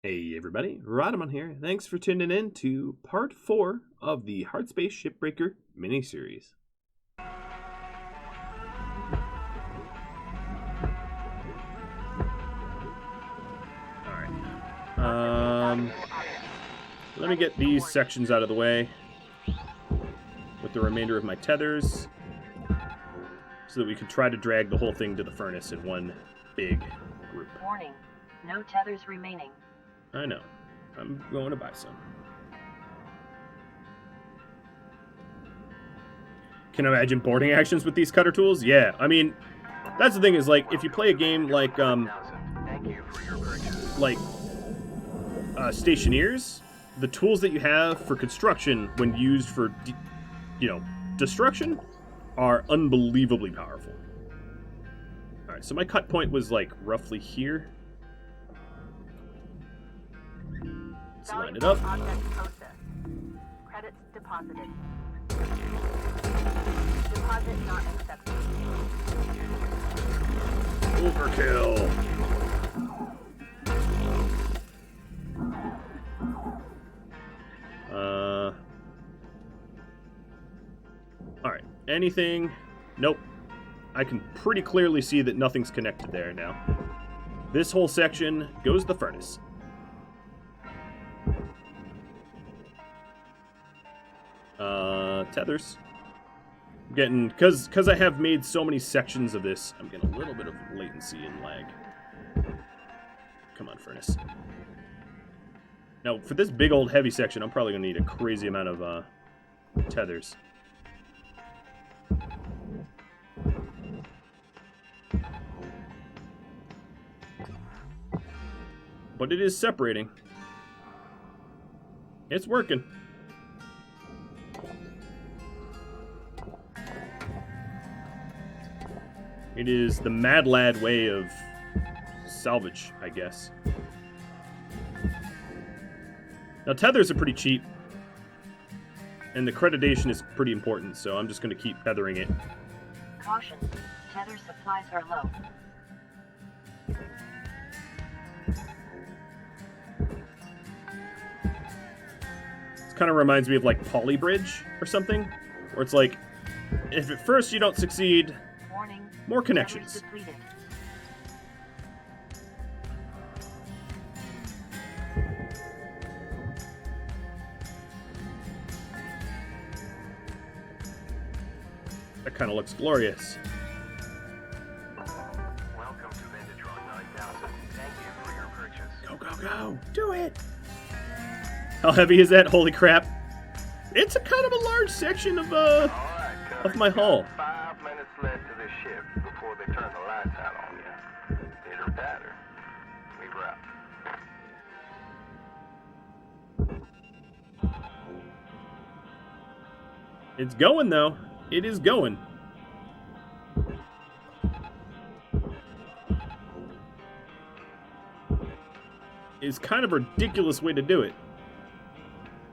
Hey everybody, Rhadamant here. Thanks for tuning in to part 4 of the Hardspace Shipbreaker miniseries. Alright. Let me get these sections out of the way with the remainder of my tethers so that we can try to drag the whole thing to the furnace in one big group. Warning, no tethers remaining. I know. I'm going to buy some. Can you imagine boarding actions with these cutter tools? Yeah, I mean, that's the thing is, like, if you play a game like, Stationeers, the tools that you have for construction when used for, destruction are unbelievably powerful. Alright, so my cut point was, like, roughly here. Let's line it up. Credits deposited. Deposit not accepted. Overkill. Alright. Anything? Nope. I can pretty clearly see that nothing's connected there now. This whole section goes to the furnace. Tethers. I'm getting, because I have made so many sections of this, I'm getting a little bit of latency and lag. Come on, furnace. Now, for this big old heavy section, I'm probably going to need a crazy amount of tethers. But it is separating. It's working. It is the mad lad way of salvage, I guess. Now, tethers are pretty cheap. And the accreditation is pretty important, so I'm just going to keep tethering it. Caution, tether supplies are low. This kind of reminds me of, like, Polybridge or something. Where it's like, if at first you don't succeed, Warning, more connections. That kind of looks glorious. Welcome to Venditron 9000. Thank you for your purchase. Go, go, go! Do it! How heavy is that? Holy crap! It's a kind of a large section of my hull. 5 minutes left to this ship before they turn the lights out on you. Pitter patter. We wrap. It's going though. It is going. It's kind of a ridiculous way to do it.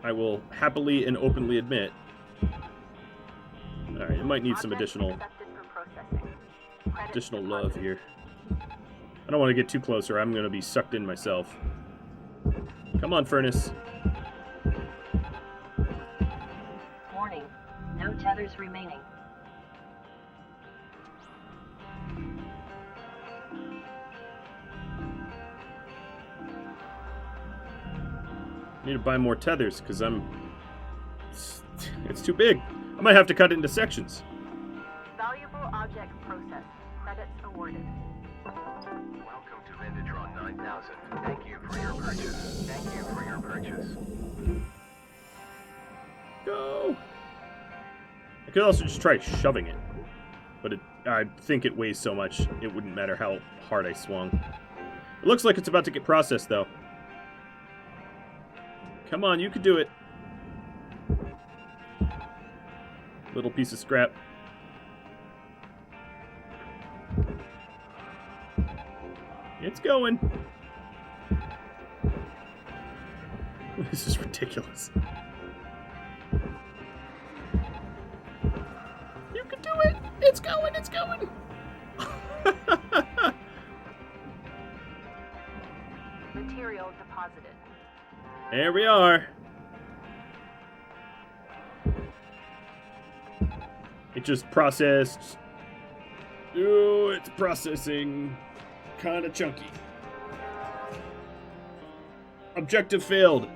I will happily and openly admit. Alright, it might need some additional love here. I don't want to get too close or I'm going to be sucked in myself. Come on, furnace. Warning, no tethers remaining. Need to buy more tethers because it's too big. I might have to cut it into sections. Valuable object processed. Credits awarded. Welcome to Venditron 9000. Thank you for your purchase. Thank you for your purchase. Go! I could also just try shoving it. But I think it weighs so much, it wouldn't matter how hard I swung. It looks like it's about to get processed, though. Come on, you can do it. Little piece of scrap. It's going. This is ridiculous. You can do it! It's going, it's going! material deposited. There we are. It just processed. Ooh, it's processing. Kind of chunky. Objective failed.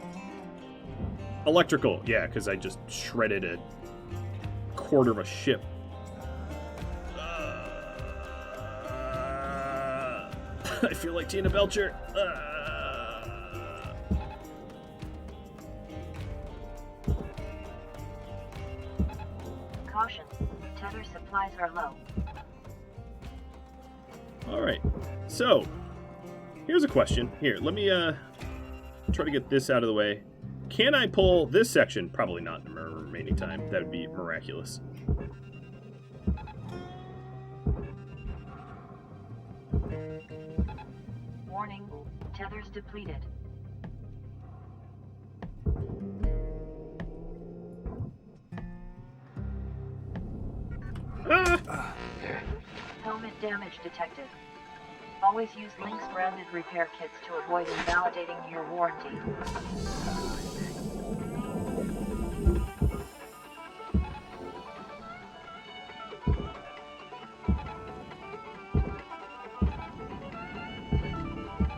Electrical. Yeah, because I just shredded a quarter of a ship. I feel like Tina Belcher. Caution, tether supplies are low. Alright, so, here's a question. Here, let me try to get this out of the way. Can I pull this section? Probably not in the remaining time. That would be miraculous. Warning, tethers depleted. Ah! Helmet damage detected. Always use LYNX branded repair kits to avoid invalidating your warranty.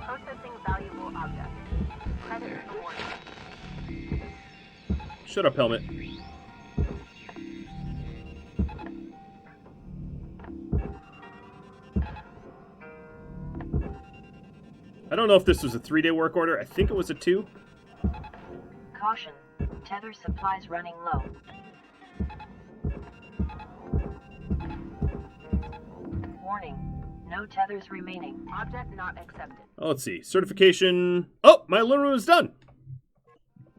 Processing valuable objects. Credit awarded. Shut up, helmet. I don't know if this was a 3-day work order. I think it was a 2. Caution, tether supplies running low. Warning, no tethers remaining. Object not accepted. Oh, let's see. Certification. Oh, my aluminum is done.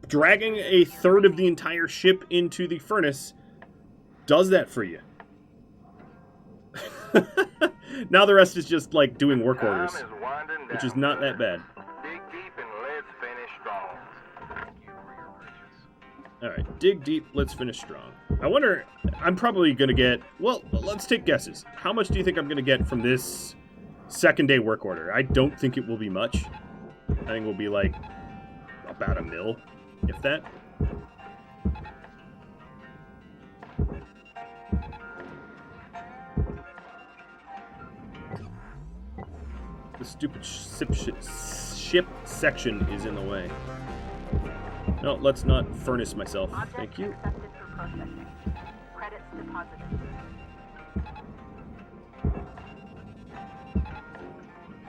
Dragging a third of the entire ship into the furnace does that for you. Now the rest is just like doing work orders, which is not that bad. Dig deep and let's finish strong. Thank you for your purchase. Alright, dig deep, let's finish strong. I wonder, I'm probably going to get, well, let's take guesses. How much do you think I'm going to get from this second day work order? I don't think it will be much. I think it will be like about $1 million, if that. The stupid ship section is in the way. No, let's not furnace myself. Thank you. Accepted for processing. Credits deposited.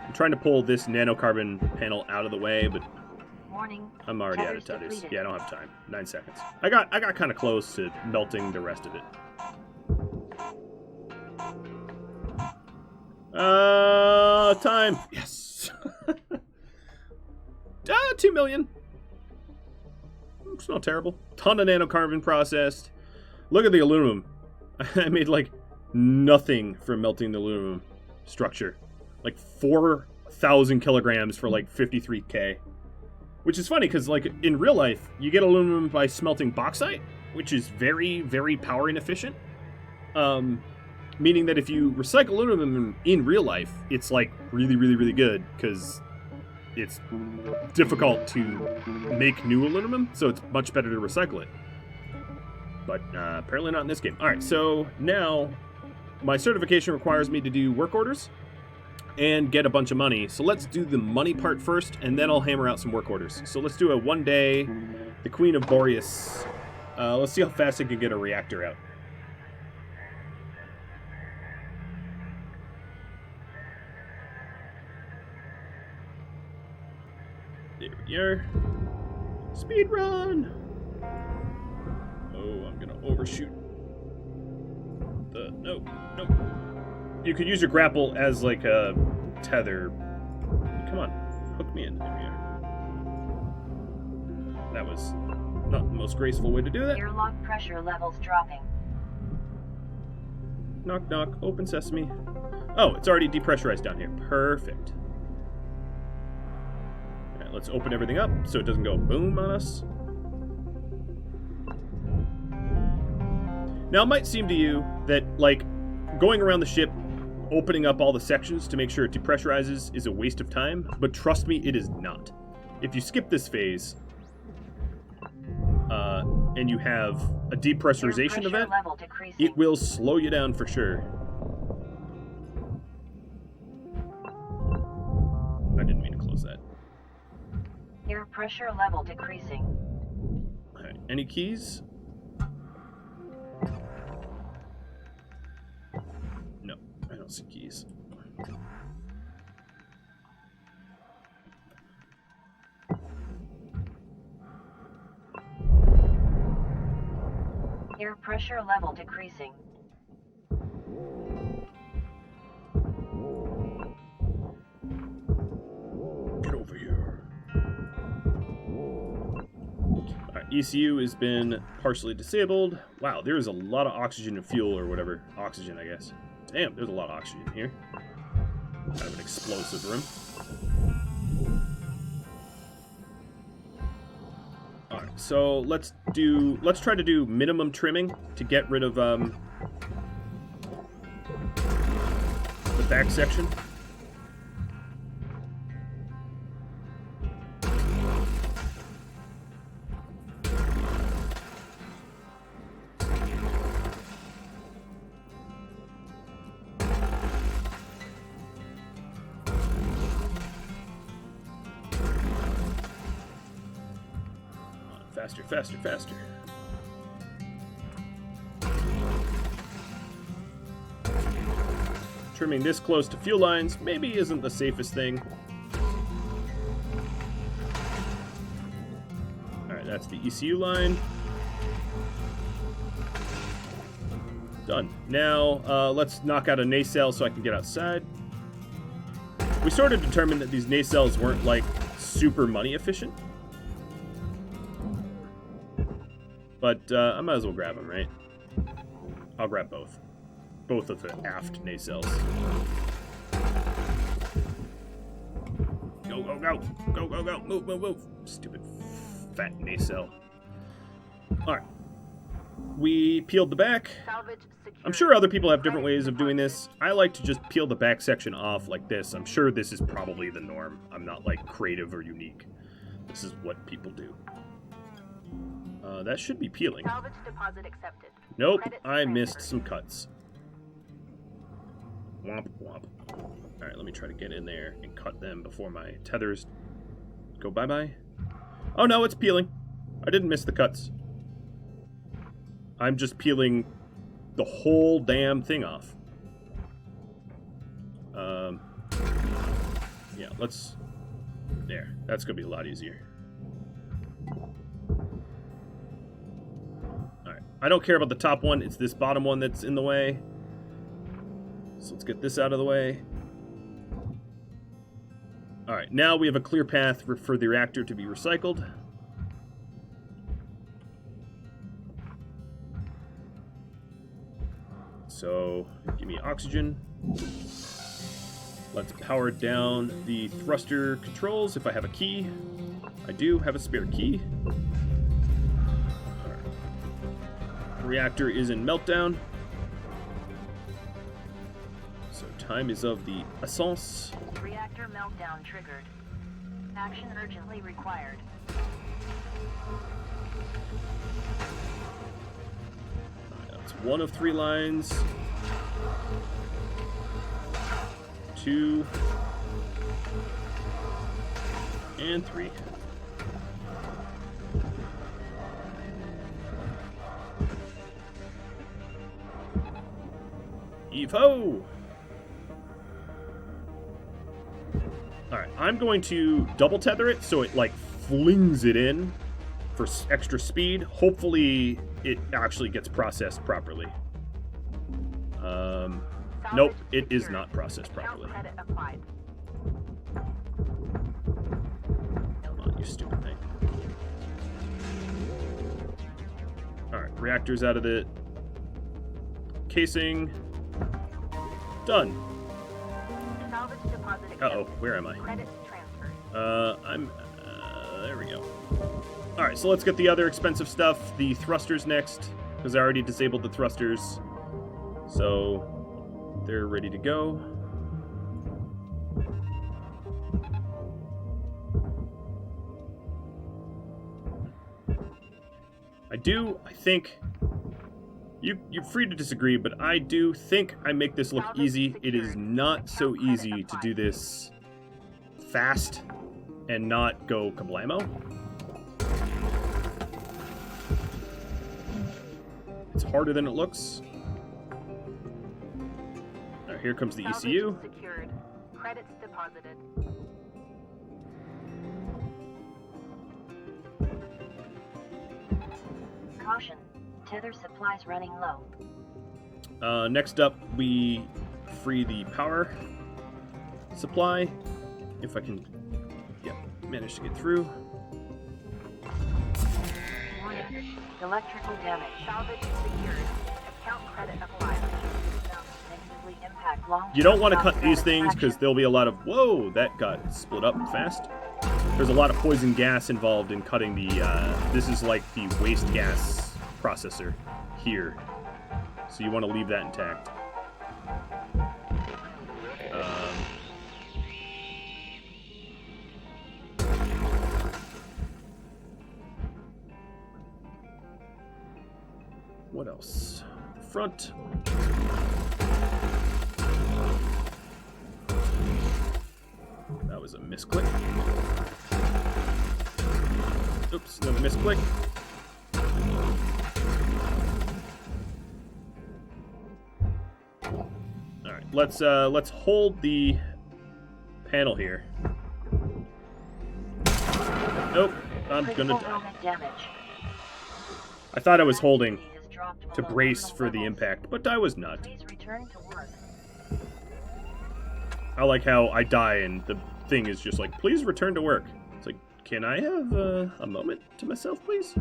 I'm trying to pull this nanocarbon panel out of the way, but Warning. I'm already out of tethers tethers. depleted. Yeah, I don't have time. 9 seconds. I got kind of close to melting the rest of it. Time. Yes. 2 million. It's not terrible. Ton of nanocarbon processed. Look at the aluminum. I made like nothing from melting the aluminum structure. Like 4,000 kilograms for like 53K. Which is funny because like in real life, you get aluminum by smelting bauxite, which is very, very power inefficient. Meaning that if you recycle aluminum in real life, it's like really, really, really good because it's difficult to make new aluminum, so it's much better to recycle it. But apparently not in this game. All right, so now my certification requires me to do work orders and get a bunch of money. So let's do the money part first, and then I'll hammer out some work orders. So let's do a 1 day, the Queen of Boreas. Let's see how fast I can get a reactor out. There we are. Speed run! Oh, I'm gonna overshoot. No. You could use your grapple as like a tether. Come on, hook me in. There we are. That was not the most graceful way to do that. Airlock pressure levels dropping. Knock, knock, open sesame. Oh, it's already depressurized down here. Perfect. Alright, let's open everything up so it doesn't go boom on us. Now, it might seem to you that, like, going around the ship, opening up all the sections to make sure it depressurizes is a waste of time, but trust me, it is not. if you skip this phase, and you have a depressurization Air pressure event, level decreasing. it will slow you down for sure. I didn't mean to close that. Air pressure level decreasing. All right, any keys? No, I don't see keys. Air pressure level decreasing. Get over here. Alright, ECU has been partially disabled. Wow, there's a lot of oxygen and fuel or whatever. Oxygen, I guess. Damn, there's a lot of oxygen here. Kind of an explosive room. Alright, so let's try to do minimum trimming to get rid of the back section. Faster, faster, faster. Trimming this close to fuel lines maybe isn't the safest thing. Alright, that's the ECU line. Done. Now, let's knock out a nacelle so I can get outside. We sort of determined that these nacelles weren't, like, super money efficient. But I might as well grab them, right? I'll grab both. Both of the aft nacelles. Go, go, go! Go, go, go! Move, move, move! Stupid fat nacelle. Alright. We peeled the back. I'm sure other people have different ways of doing this. I like to just peel the back section off like this. I'm sure this is probably the norm. I'm not, like, creative or unique. This is what people do. That should be peeling. Salvage deposit accepted. Nope, Credits I missed transferred. some cuts. Womp, womp. Alright, let me try to get in there and cut them before my tethers go bye-bye. Oh no, it's peeling. I didn't miss the cuts. I'm just peeling the whole damn thing off. Yeah, let's... There, that's gonna be a lot easier. I don't care about the top one, it's this bottom one that's in the way. So let's get this out of the way. Alright, now we have a clear path for the reactor to be recycled. So, give me oxygen. Let's power down the thruster controls if I have a key. I do have a spare key. Reactor is in meltdown. So time is of the essence. Reactor meltdown triggered. Action urgently required. That's one of 3 lines. 2 and 3. Evo! Alright, I'm going to double tether it so it, like, flings it in for extra speed. Hopefully, it actually gets processed properly. Nope, it is not processed properly. Credit applied. Come on, you stupid thing. Alright, reactor's out of the casing. Done. Salvage deposit accepted. Uh-oh, where am I? Credits transferred. There we go. Alright, so let's get the other expensive stuff. The thrusters next, because I already disabled the thrusters. So, they're ready to go. I think... You're free to disagree, but I do think I make this look easy. It is not so easy to do this fast and not go kablamo. It's harder than it looks. Now here comes the ECU. Secured. Credits deposited. Caution. Tether supplies running low. Next up, we free the power supply. If I can, manage to get through. Warning. Electrical damage. Salvage secured. Account credit applied. Negatively impact long-term You don't want to cut these satisfaction. things because there'll be a lot of... Whoa, that got split up fast. There's a lot of poison gas involved in cutting the... this is like the waste gas processor here. So you want to leave that intact. What else? Front. That was a misclick. Oops, another misclick. All right, let's hold the panel here. Nope, I'm gonna die. Damage. I thought I was holding Has dropped to below brace normal for the levels. impact, but I was not. Please return to work. I like how I die and the thing is just like, please return to work. It's like, can I have a moment to myself, please?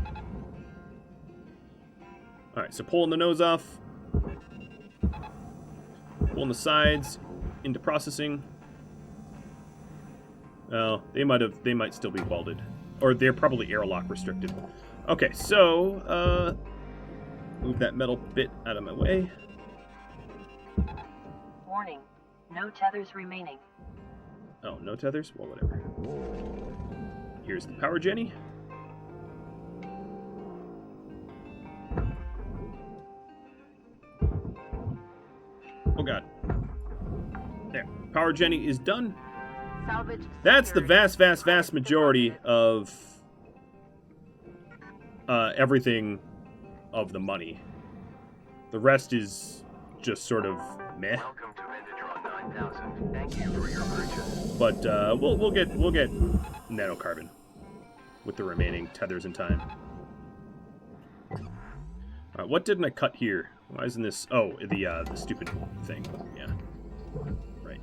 All right, so pulling the nose off, pulling the sides into processing. Oh, they might still be welded, or they're probably airlock restricted. Okay, so move that metal bit out of my way. Warning. No tethers remaining. Oh, no tethers? Well, whatever. Here's the power Jenny. Oh god. There. Power Jenny is done. Salvage That's the secured. vast majority of everything of the money. The rest is just sort of meh. Welcome to Indigron 9000. Thank you for your purchase. But we'll get nanocarbon with the remaining tethers in time. All right, what didn't I cut here? Why isn't this? Oh, the stupid thing. Yeah, right.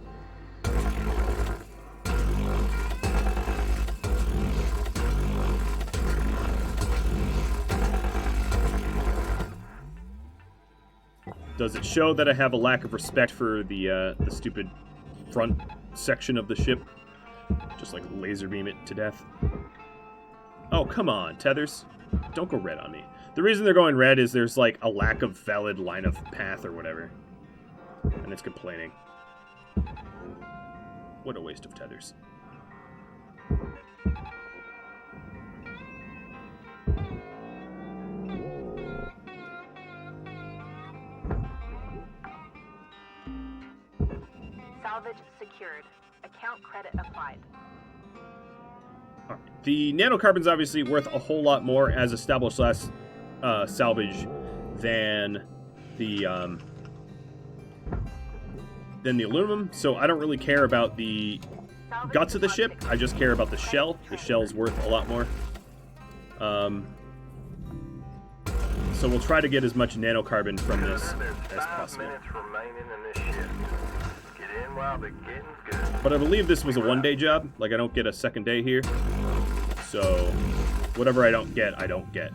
Does it show that I have a lack of respect for the stupid front section of the ship? Just like laser beam it to death. Oh, come on, tethers. Don't go red on me. The reason they're going red is there's like a lack of valid line of path or whatever. And it's complaining. What a waste of tethers. Salvage secured. Account credit applied. All right. The nanocarbon's obviously worth a whole lot more as established salvage than the aluminum, so I don't really care about the Salvage guts of the ship. deposit I just care about the shell. The shell's worth a lot more. So we'll try to get as much nanocarbon from this There's as 5 possible. minutes remaining in this ship. Get in while the getting's good. But I believe this was a one-day job. Like, I don't get a second day here. So whatever I don't get, I don't get.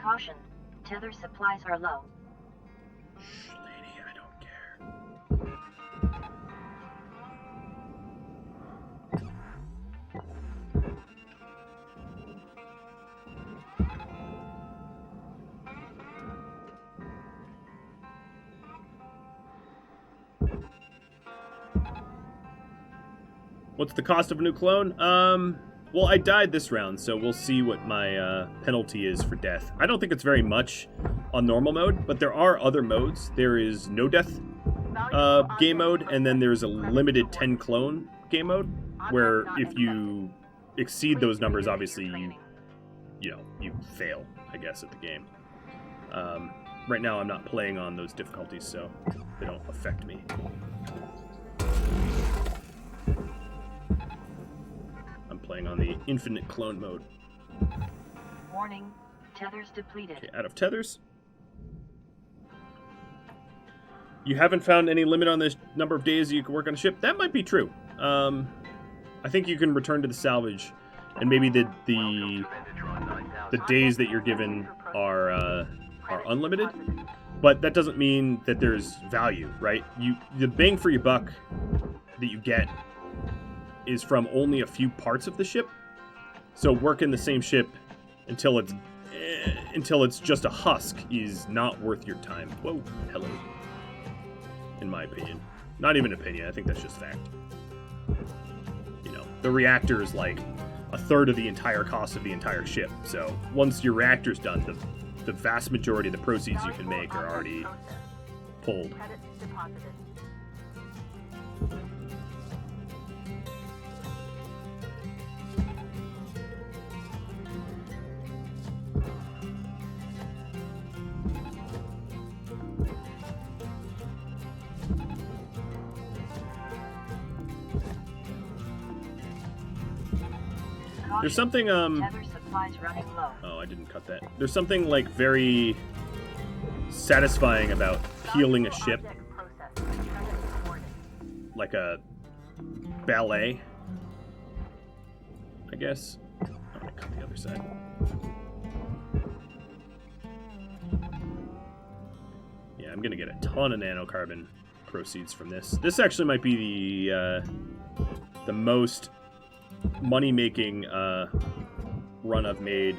Caution. Tether supplies are low. Shh, lady, I don't care. What's the cost of a new clone? Well, I died this round, so we'll see what my penalty is for death. I don't think it's very much on normal mode, but there are other modes. There is no death game mode, and then there's a limited 10 clone game mode, where if you exceed those numbers, obviously you fail, I guess, at the game. Right now I'm not playing on those difficulties, so they don't affect me. I'm playing on the infinite clone mode. Warning, tethers depleted. Okay, out of tethers. You haven't found any limit on the number of days you can work on a ship? That might be true. I think you can return to the salvage, and maybe the days that you're given are unlimited, but that doesn't mean that there's value, right? The bang for your buck that you get is from only a few parts of the ship. So working the same ship until it's just a husk is not worth your time. Whoa, hello. In my opinion. Not even opinion, I think that's just fact. You know, the reactor is like a third of the entire cost of the entire ship. So once your reactor's done, the vast majority of the proceeds you can make are already pulled. Credits deposited. There's something, Tether supplies running low. oh, I didn't cut that. There's something, like, very satisfying about peeling a ship, like a ballet, I guess. I'm gonna cut the other side. Yeah, I'm gonna get a ton of nanocarbon proceeds from this. This actually might be the most money-making run I've made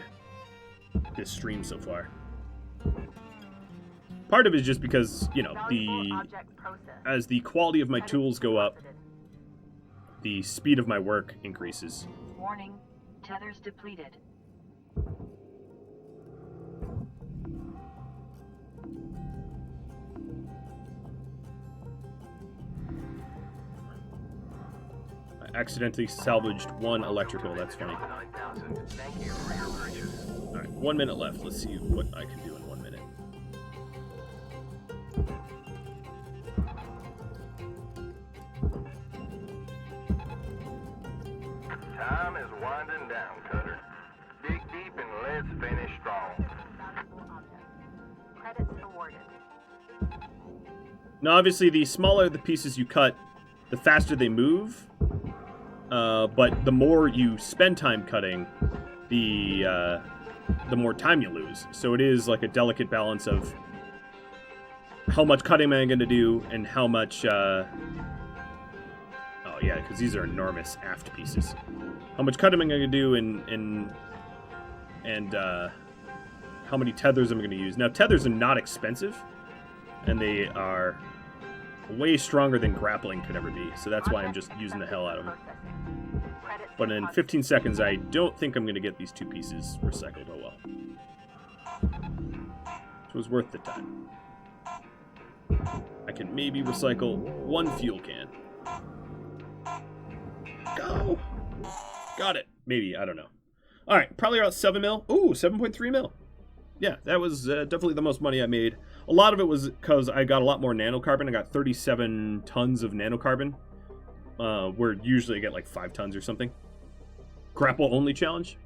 this stream so far. Part of it is just because, you know, as the quality of my tools go up, the speed of my work increases. Warning, tethers depleted. I accidentally salvaged one electrical, that's funny. 9,000. Thank you for your purchase. Alright, 1 minute left. Let's see what I can do in 1 minute. Time is winding down, Cutter. Dig deep and let's finish strong. Credits awarded. Now, obviously, the smaller the pieces you cut, the faster they move. But the more you spend time cutting, the more time you lose. So it is like a delicate balance of how much cutting am I going to do and how much... oh, yeah, because these are enormous aft pieces. How much cutting am I going to do and how many tethers am I going to use. Now, tethers are not expensive, and they are way stronger than grappling could ever be. So that's why I'm just using the hell out of them. But in 15 seconds, I don't think I'm going to get these two pieces recycled. Oh well. It was worth the time. I can maybe recycle one fuel can. Go! Got it. Maybe. I don't know. Alright, probably about 7 mil. Ooh, 7.3 mil. Yeah, that was definitely the most money I made. A lot of it was because I got a lot more nanocarbon. I got 37 tons of nanocarbon. Where usually I get like 5 tons or something. Grapple only challenge.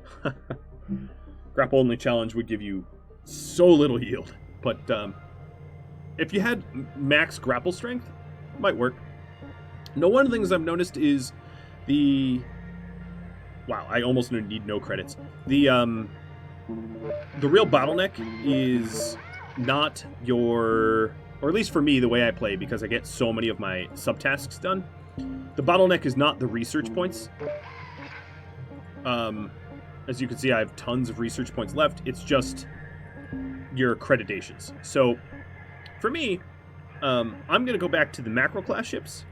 Grapple only challenge would give you so little yield. But if you had max grapple strength, it might work. Now, one of the things I've noticed is the... Wow, I almost need no credits. The real bottleneck is not your... Or at least for me, the way I play, because I get so many of my subtasks done. The bottleneck is not the research points. As you can see, I have tons of research points left. It's just your accreditations. So, for me, I'm going to go back to the macro class ships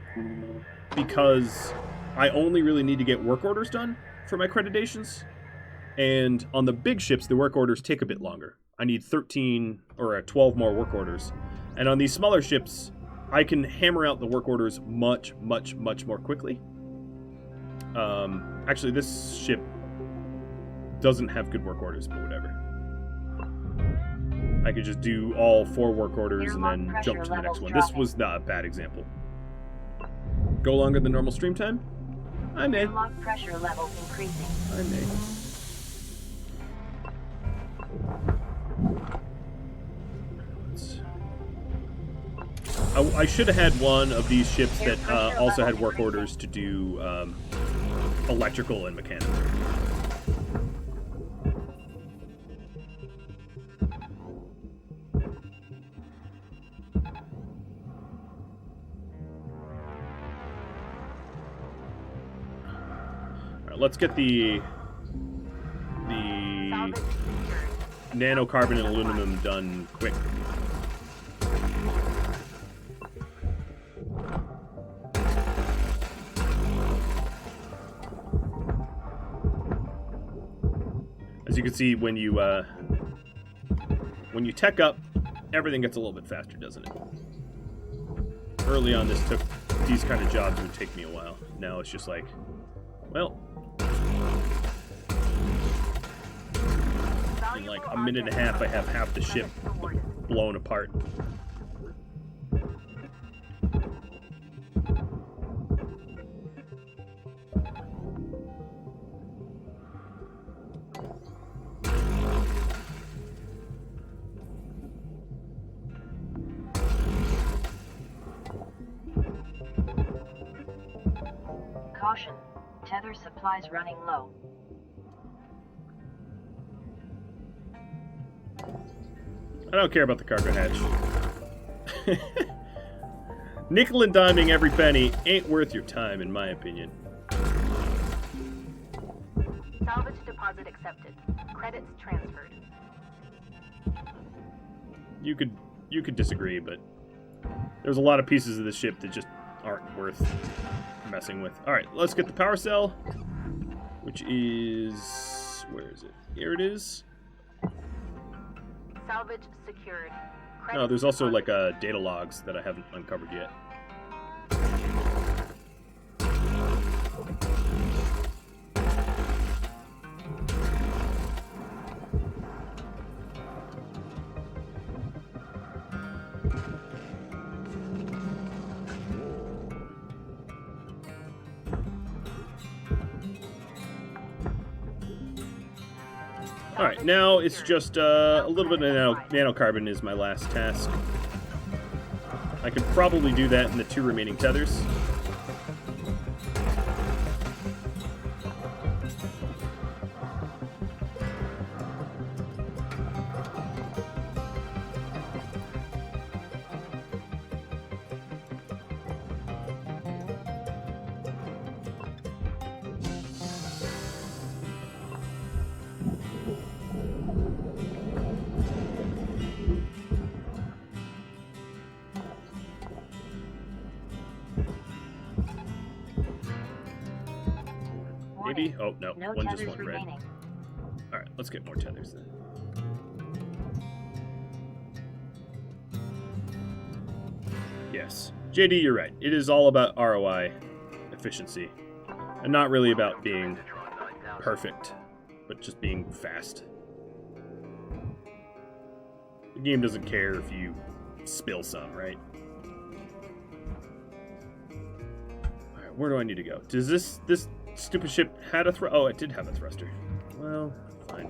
because I only really need to get work orders done for my accreditations. And on the big ships, the work orders take a bit longer. I need 13 or 12 more work orders. And on these smaller ships, I can hammer out the work orders much, much, much more quickly. Actually, this ship doesn't have good work orders, but whatever. I could just do all 4 work orders and then jump to the next one. This was not a bad example. Go longer than normal stream time? I may. Airlock pressure levels increasing. I may. I should have had one of these ships that also had work orders to do electrical and mechanical. Alright, let's get the nanocarbon and aluminum done quick. As you can see, when you tech up, everything gets a little bit faster, doesn't it? Early on, these kind of jobs would take me a while. Now it's just like, well, in like a minute and a half, I have half the ship blown apart. Caution. Tether supplies running low. I don't care about the cargo hatch. Nickel and diming every penny ain't worth your time, in my opinion. Salvage deposit accepted. Credits transferred. You could disagree, but there's a lot of pieces of this ship that just aren't worth messing with. All right, let's get the power cell, which is, where is it? Here it is. Salvage secured. No, there's also like data logs that I haven't uncovered yet. Alright, now it's just a little bit of nanocarbon is my last task. I could probably do that in the 2 remaining tethers. Maybe? Oh, no. No One just tethers went red. remaining. Alright, let's get more tethers then. Yes. JD, you're right. It is all about ROI efficiency. And not really about being perfect, but just being fast. The game doesn't care if you spill some, right? Alright, where do I need to go? Does this stupid ship had a thruster? Oh, it did have a thruster. Well, fine.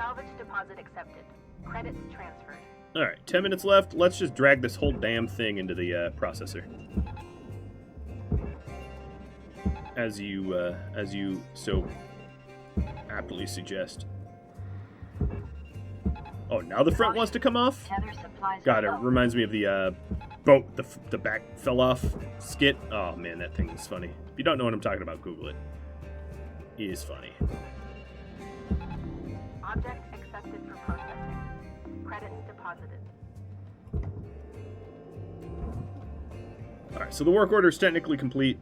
Salvage deposit accepted. Credits transferred. Alright, 10 minutes left. Let's just drag this whole damn thing into the processor. As you so aptly suggest. Oh, now the front wants to come off? Tether supplies God, it are low. reminds me of the boat, the back fell off skit. Oh man, that thing is funny. If you don't know what I'm talking about, Google it. It is funny. Object accepted for processing. Credits deposited. Alright, so the work order is technically complete,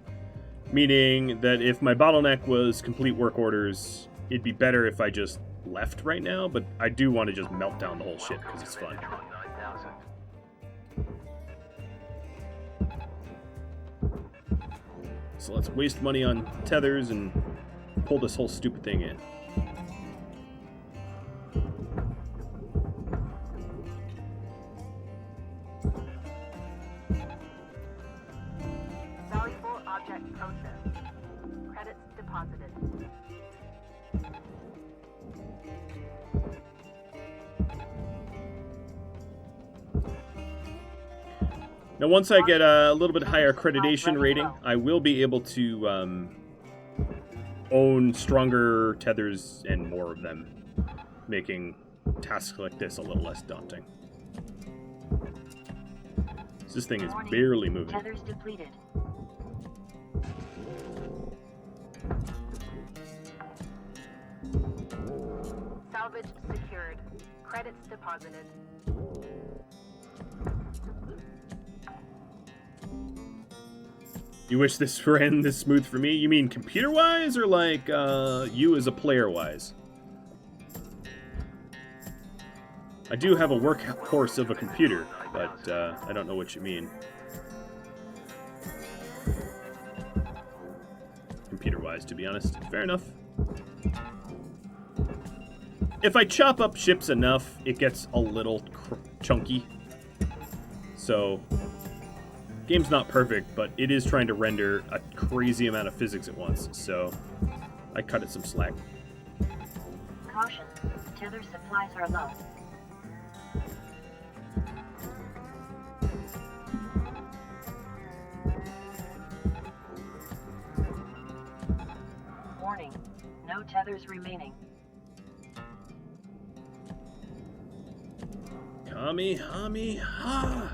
meaning that if my bottleneck was complete work orders, it'd be better if I just left right now, but I do want to just melt down the whole ship because it's fun. Megatron 9000. So let's waste money on tethers and pull this whole stupid thing in. Valuable object processed. Credits deposited. Now, once I get a little bit higher accreditation rating, I will be able to own stronger tethers and more of them, making tasks like this a little less daunting. This thing is Warning. barely moving. Tethers depleted. Salvage secured. Credits deposited. You wish this ran this smooth for me? You mean computer-wise, or like you as a player-wise? I do have a workhorse of a computer, but I don't know what you mean. Computer-wise, to be honest. Fair enough. If I chop up ships enough, it gets a little chunky. So, game's not perfect, but it is trying to render a crazy amount of physics at once, so I cut it some slack. Caution. Tether supplies are low. Warning. No tethers remaining. Kamehameha!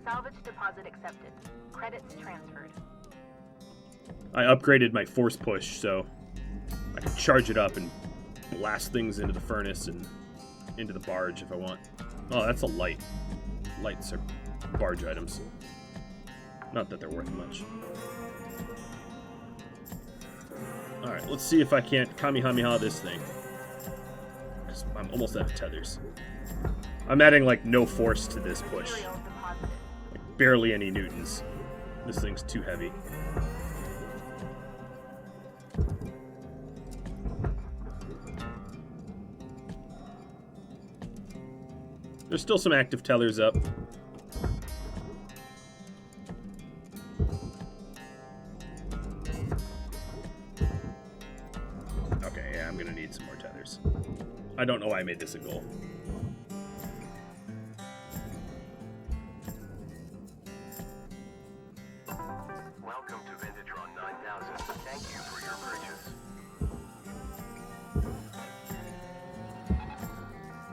Salvage deposit accepted. Credits transferred. I upgraded my force push, so I can charge it up and blast things into the furnace and into the barge if I want. Oh, that's a light. Lights are barge items. Not that they're worth much. Alright, let's see if I can't Kamehameha this thing. 'Cause I'm almost out of tethers. I'm adding, like, no force to this push. Material deposited. Like, barely any newtons. This thing's too heavy. There's still some active tethers up. Okay, yeah, I'm gonna need some more tethers. I don't know why I made this a goal. Welcome to Vintatron 9000. Thank you for your purchase.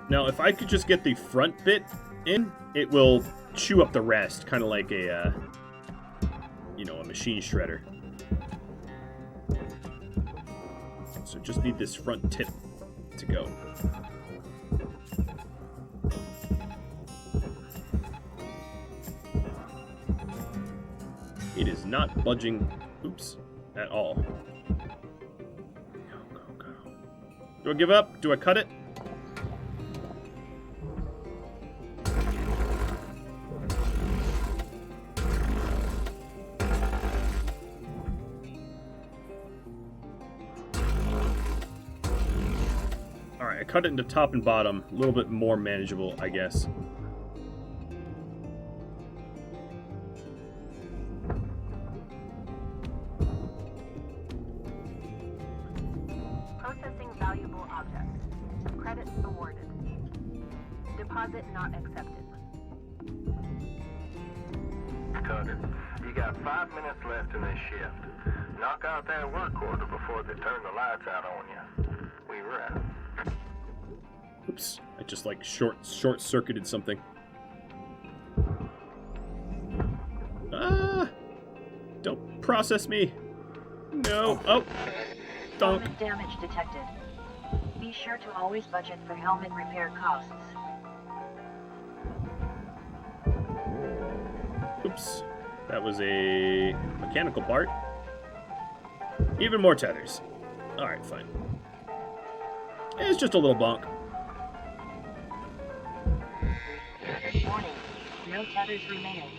Now, if I could just get the front bit in, it will chew up the rest, kind of like a, a machine shredder. So just need this front tip to go. It is not budging, oops, at all. Go, go, go. Do I give up? Do I cut it? Alright, I cut it into top and bottom. A little bit more manageable, I guess. Valuable object. Credit awarded. Deposit not accepted. Cutter, you got 5 minutes left in this shift. Knock out that work order before they turn the lights out on you. We wrap. Oops, I just like short-circuited something. Ah! Don't process me. No. Oh. Donk. Helmet damage detected. Be sure to always budget for helmet repair costs. Oops. That was a mechanical part. Even more tethers. Alright, fine. It's just a little bonk. Warning. No tethers remaining.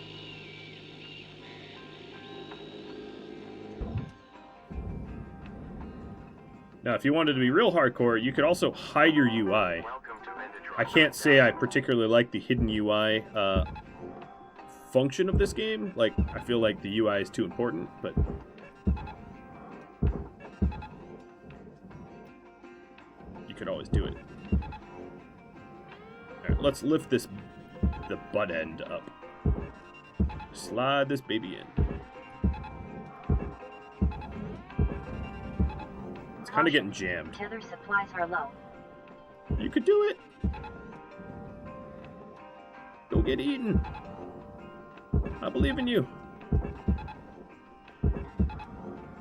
Now, if you wanted to be real hardcore, you could also hide your UI. Welcome to Vintage I can't say I particularly like the hidden UI function of this game. Like, I feel like the UI is too important, but you could always do it. Alright, let's lift the butt end up. Slide this baby in. It's kind of getting jammed. Tether supplies are low. You could do it. Go get eaten. I believe in you.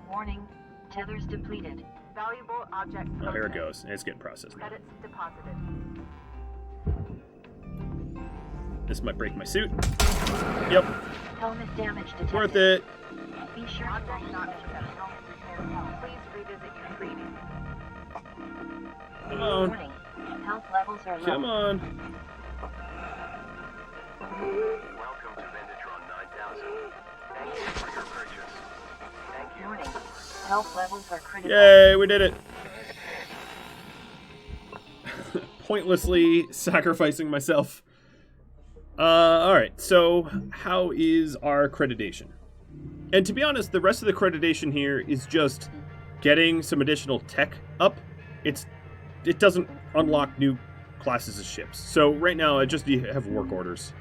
Warning. Tethers depleted. Valuable object. Oh, here it processed. goes. It's getting processed now. Credits deposited. This might break my suit. Yep, Helmet damage detected. worth it. Be sure to Object not budget for accepted. helmet repair costs. Please revisit your training. Come on. Warning. Health levels are low. Come on. Welcome to Vintage 9000. Thank you for your purchase. Thank you. Warning. Health levels are critical. Yay, we did it. Pointlessly sacrificing myself. Alright, so how is our accreditation? And to be honest, the rest of the accreditation here is just getting some additional tech up. It doesn't unlock new classes of ships. So right now I just have work orders.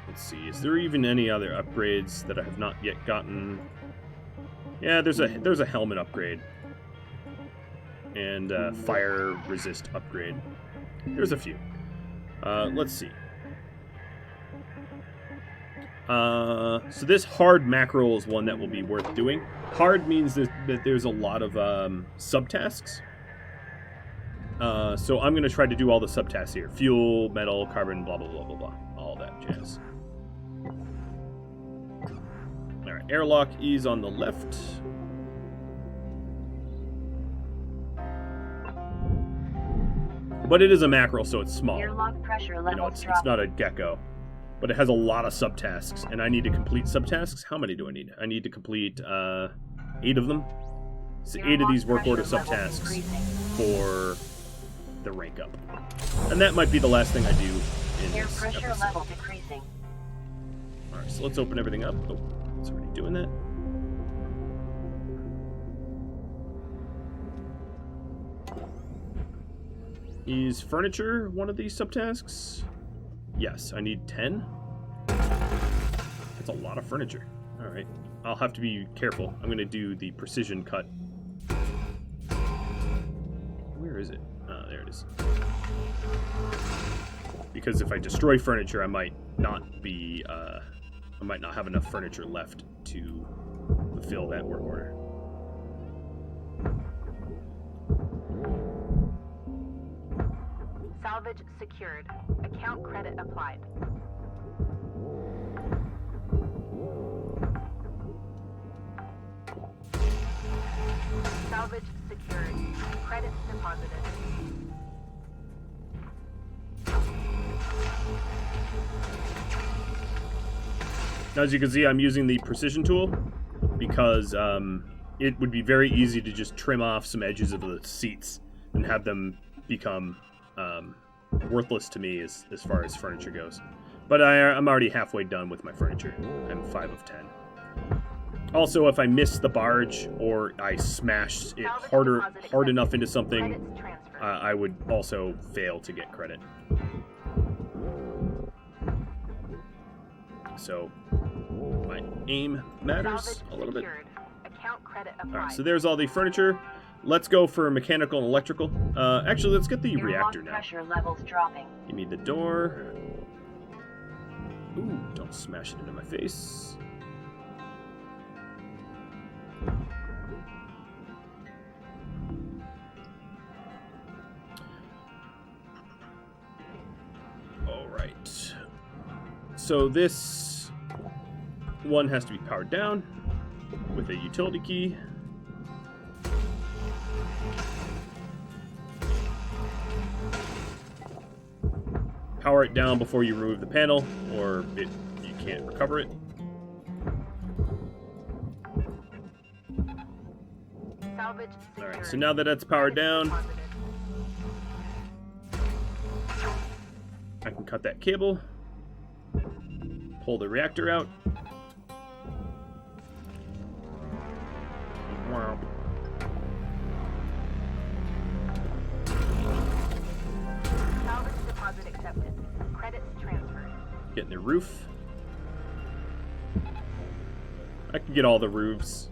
Let's see, is there even any other upgrades that I have not yet gotten? Yeah, there's a helmet upgrade. And fire resist upgrade. There's a few. Let's see. So this hard mackerel is one that will be worth doing. Hard means that there's a lot of subtasks. So I'm going to try to do all the subtasks here. Fuel, metal, carbon, blah, blah, blah, blah, blah. All that jazz. Alright, airlock is on the left. But it is a mackerel, so it's small. Airlock pressure levels You know, it's drop. not a gecko. But it has a lot of subtasks, and I need to complete subtasks. How many do I need? I need to complete 8 of them. So 8 of these work order subtasks for the rank up. And that might be the last thing I do in Air this pressure episode. level decreasing. Alright, so let's open everything up. Oh, it's already doing that. Is furniture one of these subtasks? Yes, I need 10. That's a lot of furniture. Alright, I'll have to be careful. I'm going to do the precision cut. Where is it? There it is. Because if I destroy furniture, I might not have enough furniture left to fulfill that work order. Salvage secured. Account credit applied. Salvage secured. Credits deposited. Now, as you can see, I'm using the precision tool because it would be very easy to just trim off some edges of the seats and have them become worthless to me as far as furniture goes. But I'm already halfway done with my furniture. I'm 5 of 10. Also, if I miss the barge or I smash it hard enough into something, Credits transferred. I would also fail to get credit. So my aim matters Salvage a little bit. secured. Account credit applied. All right, so there's all the furniture. Let's go for mechanical and electrical. Actually, let's get the Your reactor water now. pressure levels dropping. Give me the door. Ooh, don't smash it into my face. All right. So this one has to be powered down with a utility key. Power it down before you remove the panel, or you can't recover it. Salvage All right, secured. so now that that's powered down, Deposited. I can cut that cable, pull the reactor out. Wow. Salvage deposit accepted. Credits transferred. Getting the roof. I can get all the roofs.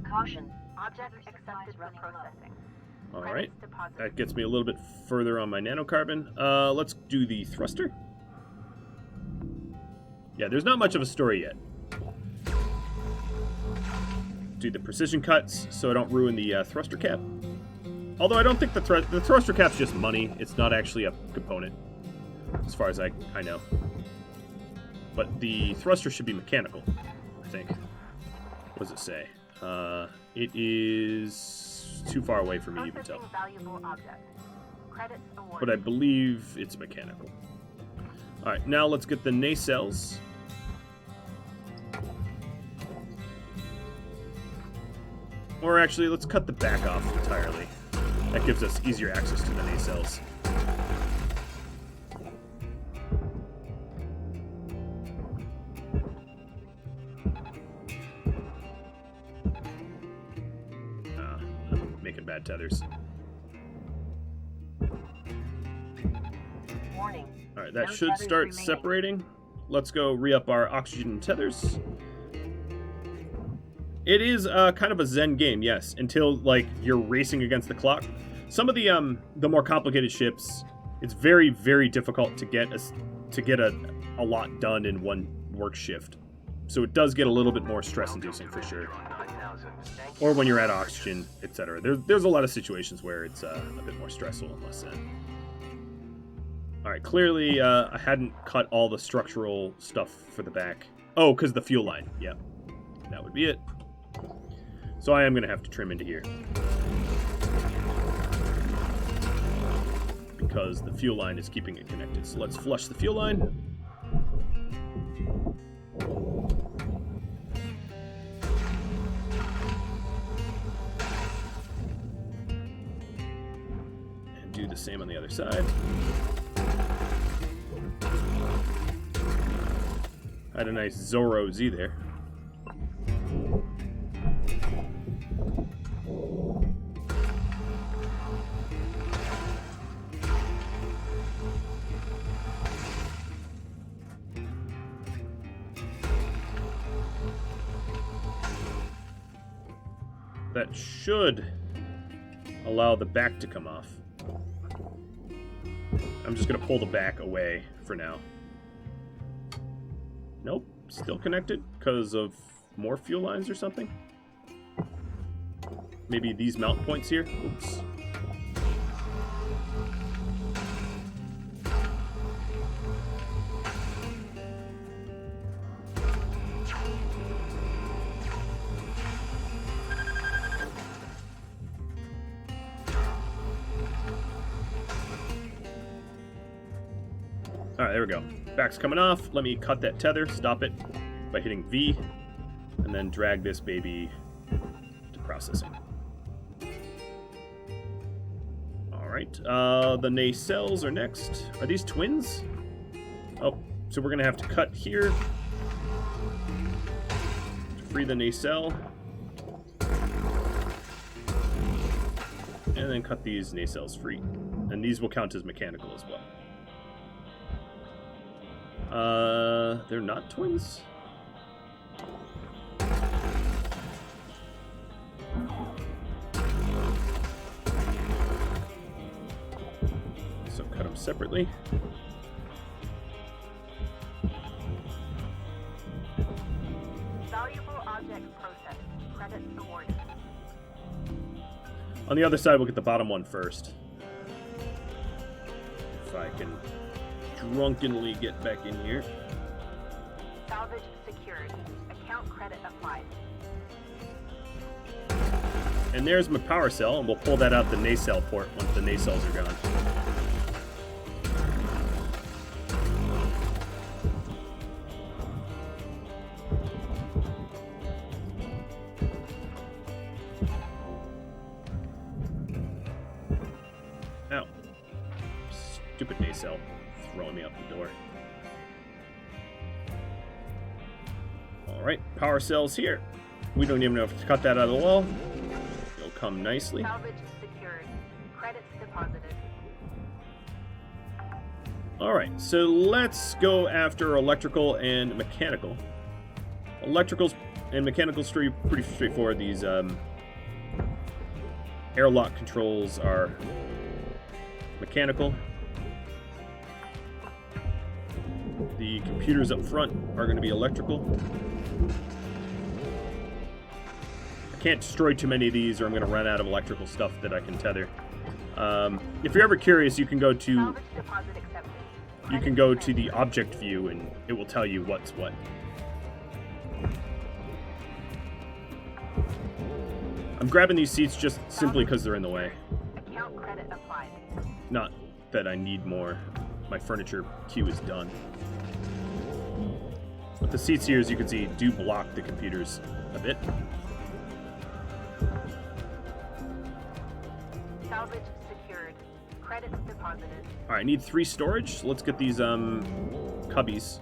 Caution. Object accepted for processing. All Credits right. deposited. That gets me a little bit further on my nanocarbon. Let's do the thruster. Yeah, there's not much of a story yet. Do the precision cuts so I don't ruin the thruster cap. Although I don't think the thruster cap's just money. It's not actually a component, as far as I know. But the thruster should be mechanical, I think. What does it say? It is too far away for me to even tell. Processing valuable object. Credits awarded. But I believe it's mechanical. Alright, now let's get the nacelles. Or actually, let's cut the back off entirely. That gives us easier access to the nacelles. I'm making bad tethers. Warning. Alright, that No should tethers start remaining. separating. Let's go re-up our oxygen tethers. It is kind of a zen game, yes, until like you're racing against the clock. Some of the more complicated ships, it's very, very difficult to get a lot done in one work shift. So it does get a little bit more stress-inducing for sure. Or when you're at oxygen, etc. There's a lot of situations where it's a bit more stressful and less zen. Alright, clearly I hadn't cut all the structural stuff for the back. Oh, because the fuel line. Yep. That would be it. So I am going to have to trim into here. Because the fuel line is keeping it connected. So let's flush the fuel line. And do the same on the other side. Had a nice Zorro Z there. That should allow the back to come off. I'm just going to pull the back away for now. Nope, still connected because of more fuel lines or something. Maybe these mount points here. Oops. Alright, there we go. Back's coming off. Let me cut that tether, stop it by hitting V, and then drag this baby to processing. Alright, the nacelles are next. Are these twins? Oh, so we're going to have to cut here to free the nacelle. And then cut these nacelles free. And these will count as mechanical as well. They're not twins? So cut them separately. Valuable object processed. Credits awarded. On the other side, we'll get the bottom one first. If I can drunkenly get back in here. Salvage secured. Account credit applied. And there's my power cell, and we'll pull that out the nacelle port once the nacelles are gone. Ow. Stupid nacelle throwing me out the door. Alright, power cells here. We don't even have to cut that out of the wall. It'll come nicely. Salvage secured. Credits deposited. Alright, so let's go after electrical and mechanical. Electricals and mechanicals are pretty straightforward. These airlock controls are mechanical. The computers up front are going to be electrical. I can't destroy too many of these or I'm going to run out of electrical stuff that I can tether. If you're ever curious, you can go to Salvage deposit accepted. the object view and it will tell you what's what. I'm grabbing these seats just simply because they're in the way. Account credit applied. Not that I need more. My furniture queue is done. But the seats here, as you can see, do block the computers a bit. Salvage secured. Credits deposited. Alright, I need 3 storage. So let's get these cubbies.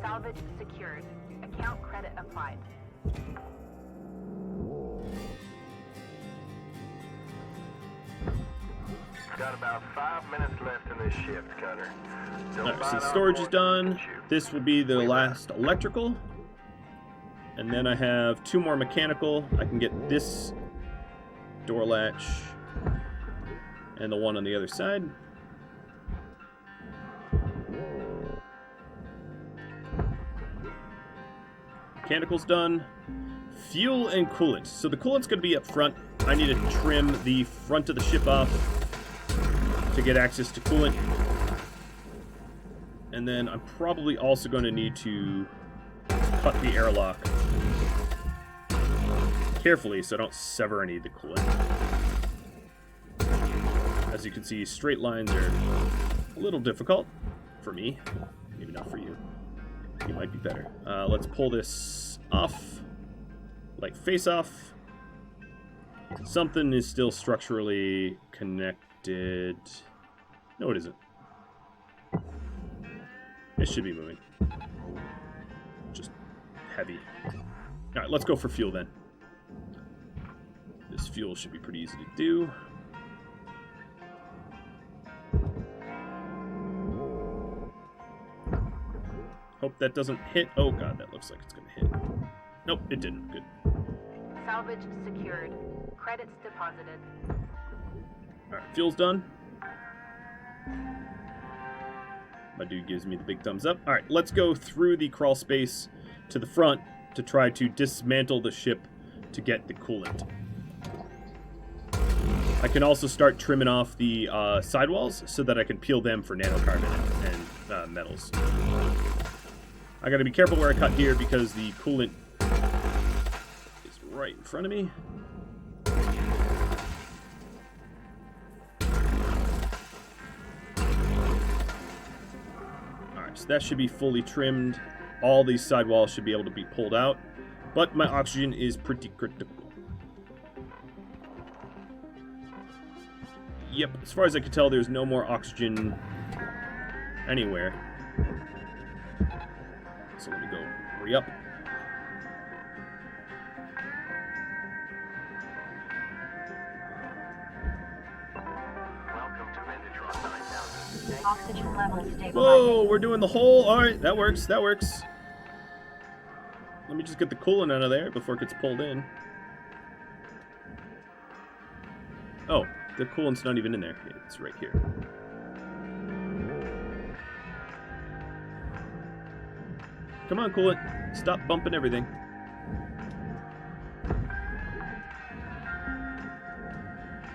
Salvage secured. Account credit applied. Got about 5 minutes left in this shift, Cutter. Don't Alright, so bite the off storage more is than you done. can chew. This will be the last electrical. And then I have 2 more mechanical. I can get this door latch and the one on the other side. Mechanical's done. Fuel and coolant. So the coolant's going to be up front. I need to trim the front of the ship off to get access to coolant. And then I'm probably also going to need to cut the airlock carefully so I don't sever any of the coolant. As you can see, straight lines are a little difficult for me. Maybe not for you. You might be better. Let's pull this off, like face off. Something is still structurally connected. No, it isn't. It should be moving. Just heavy. Alright, let's go for fuel then. This fuel should be pretty easy to do. Hope that doesn't hit. Oh god, that looks like it's gonna hit. Nope, it didn't. Good. Salvage secured. Credits deposited. Alright, fuel's done. My dude gives me the big thumbs up. Alright, let's go through the crawl space to the front to try to dismantle the ship to get the coolant. I can also start trimming off the sidewalls so that I can peel them for nanocarbon and metals. I gotta be careful where I cut here because the coolant is right in front of me. so that should be fully trimmed. All these sidewalls should be able to be pulled out. But my oxygen is pretty critical. Yep, as far as I can tell, there's no more oxygen anywhere. So let me go re-up. Oxygen levels stabilizing. Whoa, we're doing the whole... Alright, that works, that works. Let me just get the coolant out of there before it gets pulled in. Oh, the coolant's not even in there. It's right here. Come on, coolant. Stop bumping everything.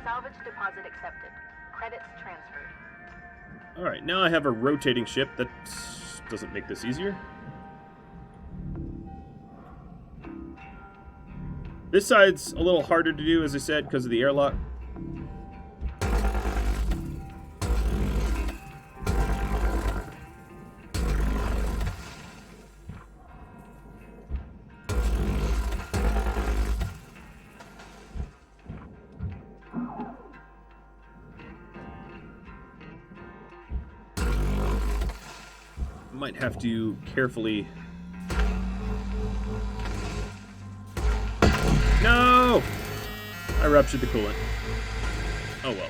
Salvage deposit accepted. Credits transferred. Alright, now I have a rotating ship. That doesn't make this easier. This side's a little harder to do, as I said, because of the airlock. Might have to carefully... No! I ruptured the coolant. Oh well.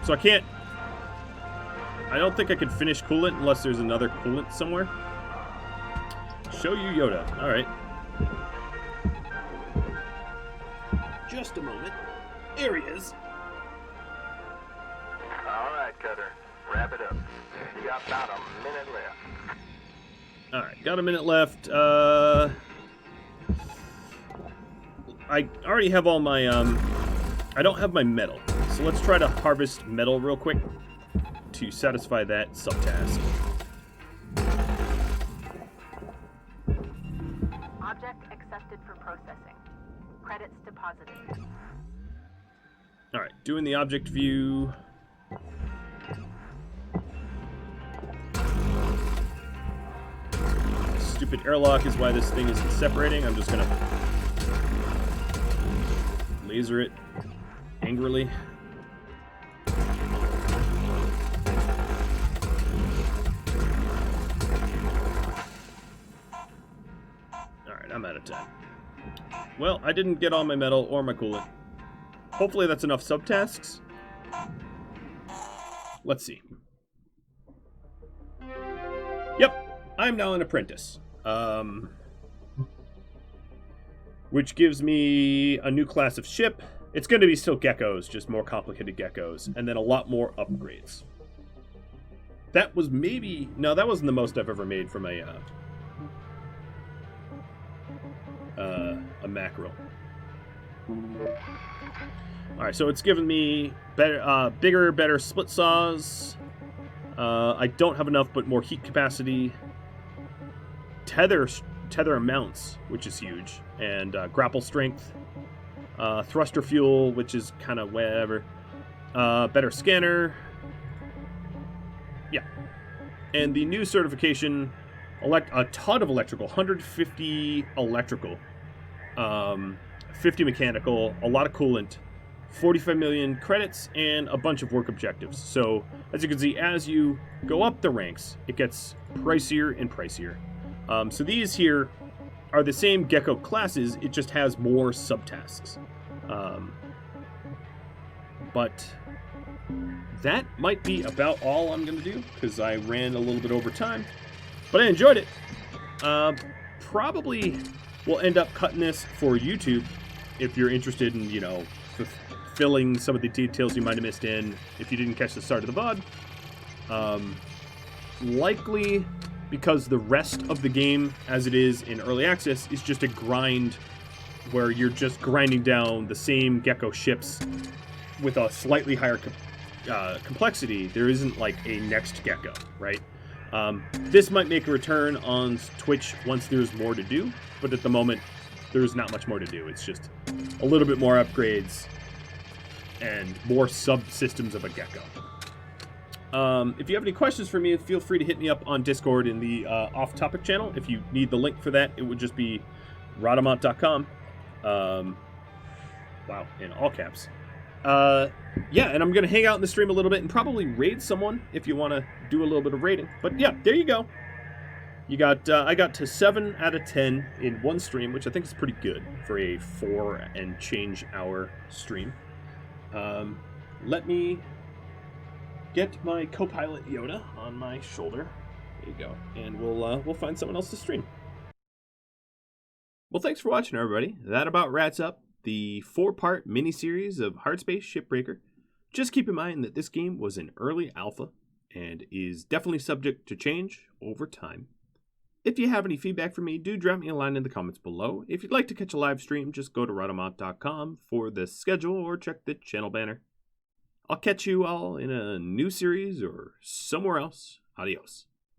So I can't... I don't think I can finish coolant unless there's another coolant somewhere. Show you Yoda. Alright. Just a moment. There he is. Alright, Cutter. Wrap it up. You got about a minute left. Alright, got a minute left. I already have all my, I don't have my metal. So let's try to harvest metal real quick to satisfy that subtask. Object accepted for processing. Credits deposited. Alright, doing the object view. Stupid airlock is why this thing isn't separating. I'm just gonna laser it angrily. Alright, I'm out of time. Well, I didn't get all my metal or my coolant. Hopefully that's enough subtasks. Let's see. Yep, I'm now an apprentice. Which gives me a new class of ship. It's going to be still geckos, just more complicated geckos, and then a lot more upgrades. That was maybe... No, that wasn't the most I've ever made from a mackerel. Alright, so it's given me better, bigger, better split saws. I don't have enough, but more heat capacity. Tether amounts, which is huge, and grapple strength, thruster fuel, which is kind of whatever, better scanner, yeah, and the new certification, a ton of electrical, 150 electrical, 50 mechanical, a lot of coolant, 45 million credits, and a bunch of work objectives. So as you can see, as you go up the ranks, it gets pricier and pricier. So these here are the same gecko classes, it just has more subtasks. But that might be about all I'm going to do, because I ran a little bit over time. But I enjoyed it. Probably will end up cutting this for YouTube, if you're interested in, you know, filling some of the details you might have missed in if you didn't catch the start of the VOD. Likely... because the rest of the game, as it is in early access, is just a grind where you're just grinding down the same gecko ships with a slightly higher complexity. There isn't like a next gecko, right? This might make a return on Twitch once there's more to do, but at the moment, there's not much more to do. It's just a little bit more upgrades and more subsystems of a gecko. If you have any questions for me, feel free to hit me up on Discord in the off-topic channel. If you need the link for that, it would just be Rhadamant.com. Wow, in all caps. Yeah, and I'm going to hang out in the stream a little bit and probably raid someone if you want to do a little bit of raiding. But yeah, there you go. You got, I got to 7 out of 10 in one stream, which I think is pretty good for a 4 and change hour stream. Let me get my co-pilot Yoda on my shoulder. There you go. And we'll find someone else to stream. Well, thanks for watching, everybody. That about wraps up the 4-part mini-series of Hardspace Shipbreaker. Just keep in mind that this game was in early alpha and is definitely subject to change over time. If you have any feedback for me, do drop me a line in the comments below. If you'd like to catch a live stream, just go to Rhadamant.com for the schedule or check the channel banner. I'll catch you all in a new series or somewhere else. Adios.